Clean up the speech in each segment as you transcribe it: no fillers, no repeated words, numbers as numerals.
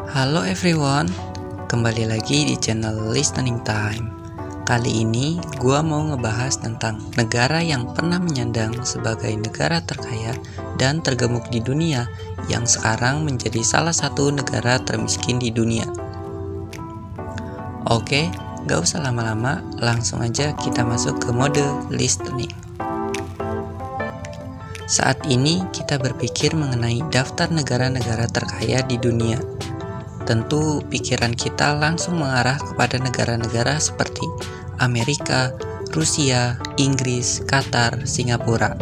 Halo everyone, kembali lagi di channel Listening Time. Kali ini gua mau ngebahas tentang negara yang pernah menyandang sebagai negara terkaya dan tergemuk di dunia yang sekarang menjadi salah satu negara termiskin di dunia. Oke, gak usah lama-lama, langsung aja kita masuk ke mode listening. Saat ini kita berpikir mengenai daftar negara-negara terkaya di dunia. Tentu pikiran kita langsung mengarah kepada negara-negara seperti Amerika, Rusia, Inggris, Qatar, Singapura.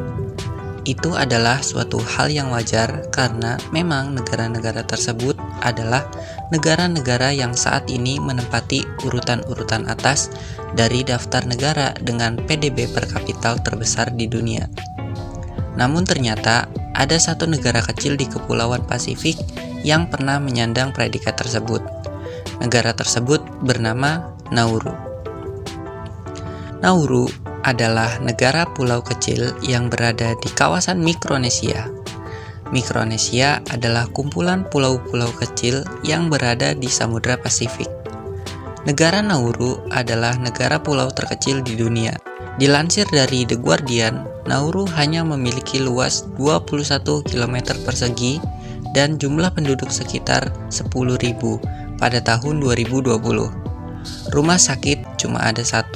Itu adalah suatu hal yang wajar karena memang negara-negara tersebut adalah negara-negara yang saat ini menempati urutan-urutan atas dari daftar negara dengan PDB per kapita terbesar di dunia. Namun ternyata ada satu negara kecil di Kepulauan Pasifik yang pernah menyandang predikat tersebut. Negara tersebut bernama Nauru. Nauru adalah negara pulau kecil yang berada di kawasan Mikronesia. Mikronesia adalah kumpulan pulau-pulau kecil yang berada di Samudra Pasifik. Negara Nauru adalah negara pulau terkecil di dunia. Dilansir dari The Guardian, Nauru hanya memiliki luas 21 km persegi dan jumlah penduduk sekitar 10.000 pada tahun 2020. Rumah sakit cuma ada 1,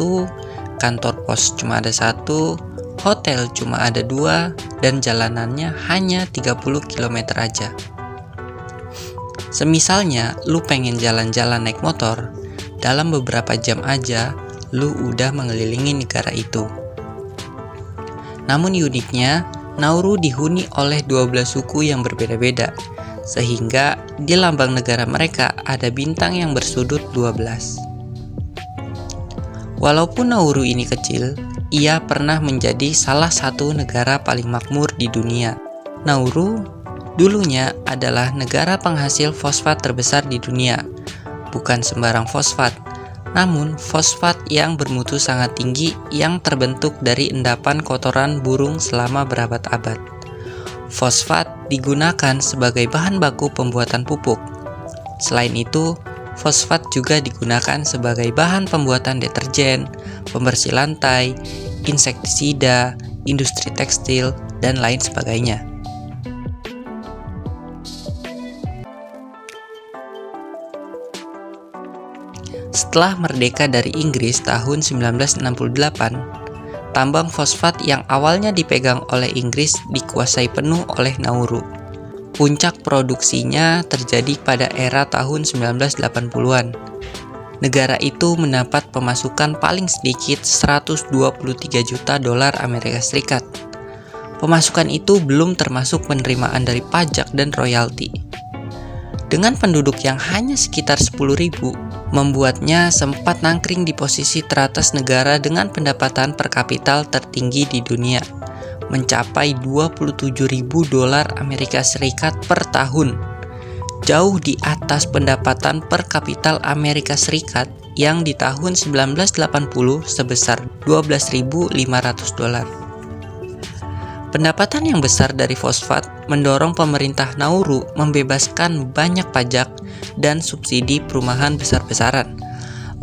kantor pos cuma ada 1, hotel cuma ada 2, dan jalanannya hanya 30 km aja. Semisalnya lu pengen jalan-jalan naik motor, dalam beberapa jam aja lu udah mengelilingi negara itu. Namun uniknya, Nauru dihuni oleh 12 suku yang berbeda-beda, sehingga di lambang negara mereka ada bintang yang bersudut 12. Walaupun Nauru ini kecil, ia pernah menjadi salah satu negara paling makmur di dunia. Nauru dulunya adalah negara penghasil fosfat terbesar di dunia. Bukan sembarang fosfat, namun fosfat yang bermutu sangat tinggi yang terbentuk dari endapan kotoran burung selama berabad-abad. Fosfat digunakan sebagai bahan baku pembuatan pupuk. Selain itu, fosfat juga digunakan sebagai bahan pembuatan deterjen, pembersih lantai, insektisida, industri tekstil, dan lain sebagainya. Setelah merdeka dari Inggris tahun 1968, tambang fosfat yang awalnya dipegang oleh Inggris dikuasai penuh oleh Nauru. Puncak produksinya terjadi pada era tahun 1980-an. Negara itu mendapat pemasukan paling sedikit 123 juta dolar Amerika Serikat. Pemasukan itu belum termasuk penerimaan dari pajak dan royalti. Dengan penduduk yang hanya sekitar 10.000, membuatnya sempat nangkring di posisi teratas negara dengan pendapatan per kapita tertinggi di dunia, mencapai 27.000 dolar Amerika Serikat per tahun, jauh di atas pendapatan per kapita Amerika Serikat yang di tahun 1980 sebesar 12.500 dolar. Pendapatan yang besar dari fosfat mendorong pemerintah Nauru membebaskan banyak pajak dan subsidi perumahan besar-besaran.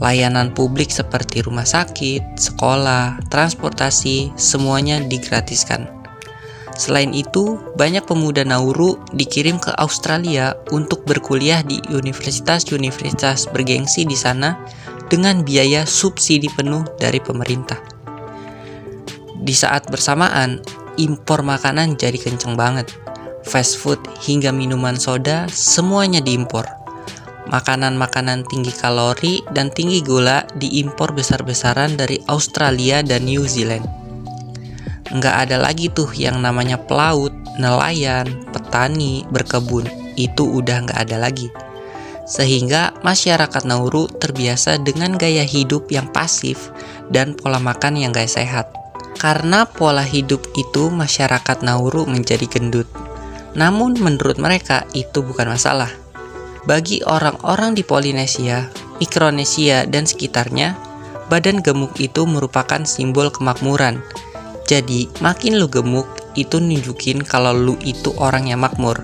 Layanan publik seperti rumah sakit, sekolah, transportasi, semuanya digratiskan. Selain itu, banyak pemuda Nauru dikirim ke Australia untuk berkuliah di universitas-universitas bergengsi di sana dengan biaya subsidi penuh dari pemerintah. Di saat bersamaan, impor makanan jadi kenceng banget. Fast food hingga minuman soda semuanya diimpor. Makanan-makanan tinggi kalori dan tinggi gula diimpor besar-besaran dari Australia dan New Zealand. Nggak ada lagi tuh yang namanya pelaut, nelayan, petani, berkebun. Itu udah nggak ada lagi. Sehingga masyarakat Nauru terbiasa dengan gaya hidup yang pasif dan pola makan yang gak sehat. Karena pola hidup itu masyarakat Nauru menjadi gendut. Namun menurut mereka itu bukan masalah. Bagi orang-orang di Polinesia, Mikronesia, dan sekitarnya, badan gemuk itu merupakan simbol kemakmuran. Jadi makin lu gemuk, itu nunjukin kalau lu itu orang yang makmur.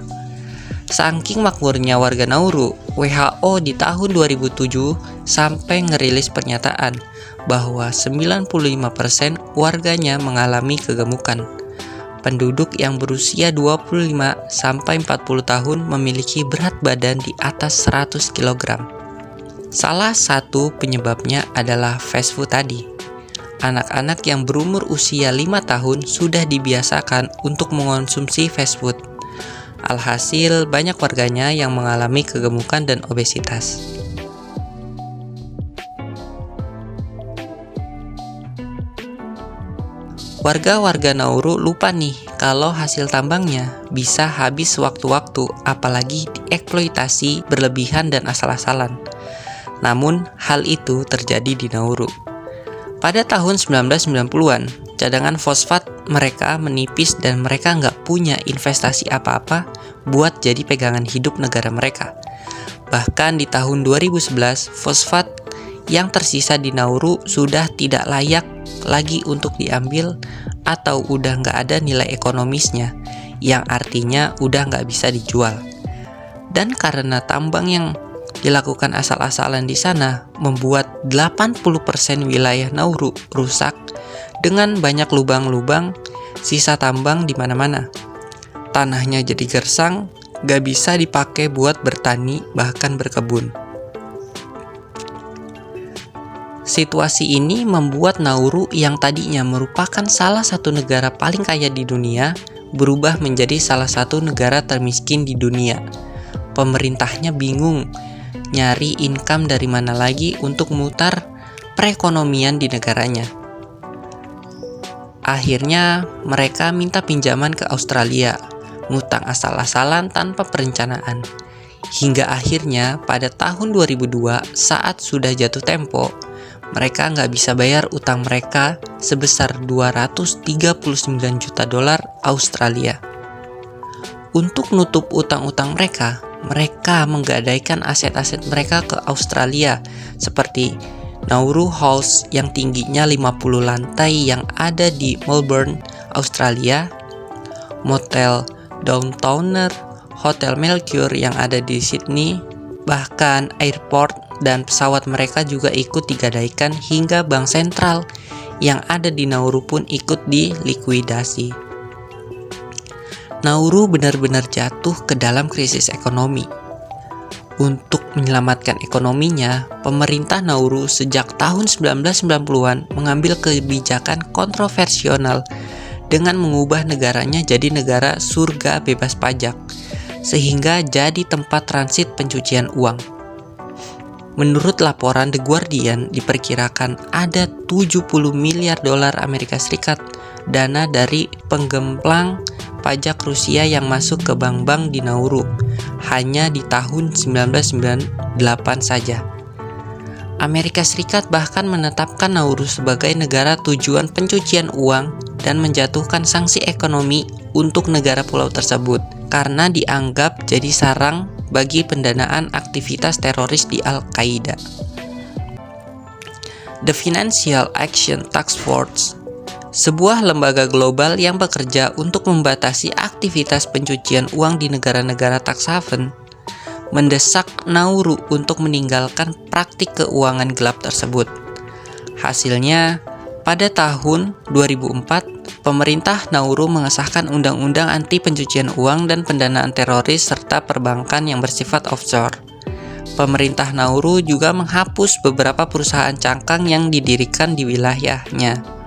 Saking makmurnya warga Nauru, WHO di tahun 2007 sampai ngerilis pernyataan bahwa 95% warganya mengalami kegemukan. Penduduk yang berusia 25 sampai 40 tahun memiliki berat badan di atas 100 kg. Salah satu penyebabnya adalah fast food tadi. Anak-anak yang berumur usia 5 tahun sudah dibiasakan untuk mengonsumsi fast food. Alhasil, banyak warganya yang mengalami kegemukan dan obesitas. Warga-warga Nauru lupa nih kalau hasil tambangnya bisa habis sewaktu-waktu, apalagi dieksploitasi berlebihan dan asal-asalan. Namun, hal itu terjadi di Nauru. Pada tahun 1990-an, cadangan fosfat mereka menipis dan mereka nggak punya investasi apa-apa buat jadi pegangan hidup negara mereka. Bahkan di tahun 2011, fosfat yang tersisa di Nauru sudah tidak layak lagi untuk diambil atau udah nggak ada nilai ekonomisnya, yang artinya udah nggak bisa dijual. Dan karena tambang yang dilakukan asal-asalan di sana membuat 80% wilayah Nauru rusak dengan banyak lubang-lubang sisa tambang di mana-mana. Tanahnya jadi gersang, nggak bisa dipakai buat bertani bahkan berkebun. Situasi ini membuat Nauru yang tadinya merupakan salah satu negara paling kaya di dunia berubah menjadi salah satu negara termiskin di dunia. Pemerintahnya bingung nyari income dari mana lagi untuk memutar perekonomian di negaranya. Akhirnya mereka minta pinjaman ke Australia, ngutang asal-asalan tanpa perencanaan. Hingga akhirnya pada tahun 2002 saat sudah jatuh tempo, mereka nggak bisa bayar utang mereka sebesar 239 juta dolar Australia. Untuk nutup utang-utang mereka menggadaikan aset-aset mereka ke Australia seperti Nauru House yang tingginya 50 lantai yang ada di Melbourne, Australia, Motel Downtowner, Hotel Melcure yang ada di Sydney, bahkan airport dan pesawat mereka juga ikut digadaikan hingga bank sentral yang ada di Nauru pun ikut dilikuidasi. Nauru benar-benar jatuh ke dalam krisis ekonomi. Untuk menyelamatkan ekonominya, pemerintah Nauru sejak tahun 1990-an mengambil kebijakan kontroversial dengan mengubah negaranya jadi negara surga bebas pajak, sehingga jadi tempat transit pencucian uang. Menurut laporan The Guardian, diperkirakan ada 70 miliar dolar Amerika Serikat dana dari penggemplang pajak Rusia yang masuk ke bank-bank di Nauru hanya di tahun 1998 saja. Amerika Serikat bahkan menetapkan Nauru sebagai negara tujuan pencucian uang dan menjatuhkan sanksi ekonomi untuk negara pulau tersebut karena dianggap jadi sarang bagi pendanaan aktivitas teroris di Al-Qaeda. The Financial Action Task Force, sebuah lembaga global yang bekerja untuk membatasi aktivitas pencucian uang di negara-negara tax haven, mendesak Nauru untuk meninggalkan praktik keuangan gelap tersebut. Hasilnya, pada tahun 2004, pemerintah Nauru mengesahkan undang-undang anti pencucian uang dan pendanaan teroris serta perbankan yang bersifat offshore. Pemerintah Nauru juga menghapus beberapa perusahaan cangkang yang didirikan di wilayahnya.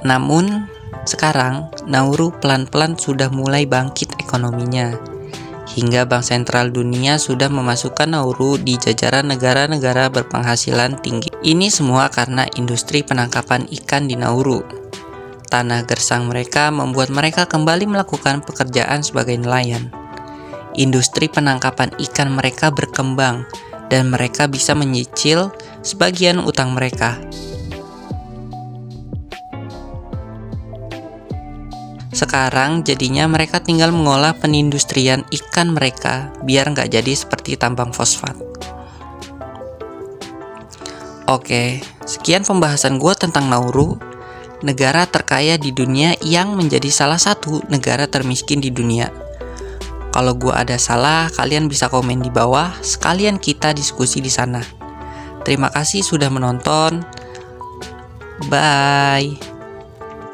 Namun, sekarang Nauru pelan-pelan sudah mulai bangkit ekonominya. Hingga Bank Sentral Dunia sudah memasukkan Nauru di jajaran negara-negara berpenghasilan tinggi. Ini semua karena industri penangkapan ikan di Nauru. Tanah gersang mereka membuat mereka kembali melakukan pekerjaan sebagai nelayan. Industri penangkapan ikan mereka berkembang dan mereka bisa menyicil sebagian utang mereka. Sekarang jadinya mereka tinggal mengolah penindustrian ikan mereka biar nggak jadi seperti tambang fosfat. Oke, sekian pembahasan gue tentang Nauru, negara terkaya di dunia yang menjadi salah satu negara termiskin di dunia. Kalau gua ada salah, kalian bisa komen di bawah, sekalian kita diskusi di sana. Terima kasih sudah menonton. Bye.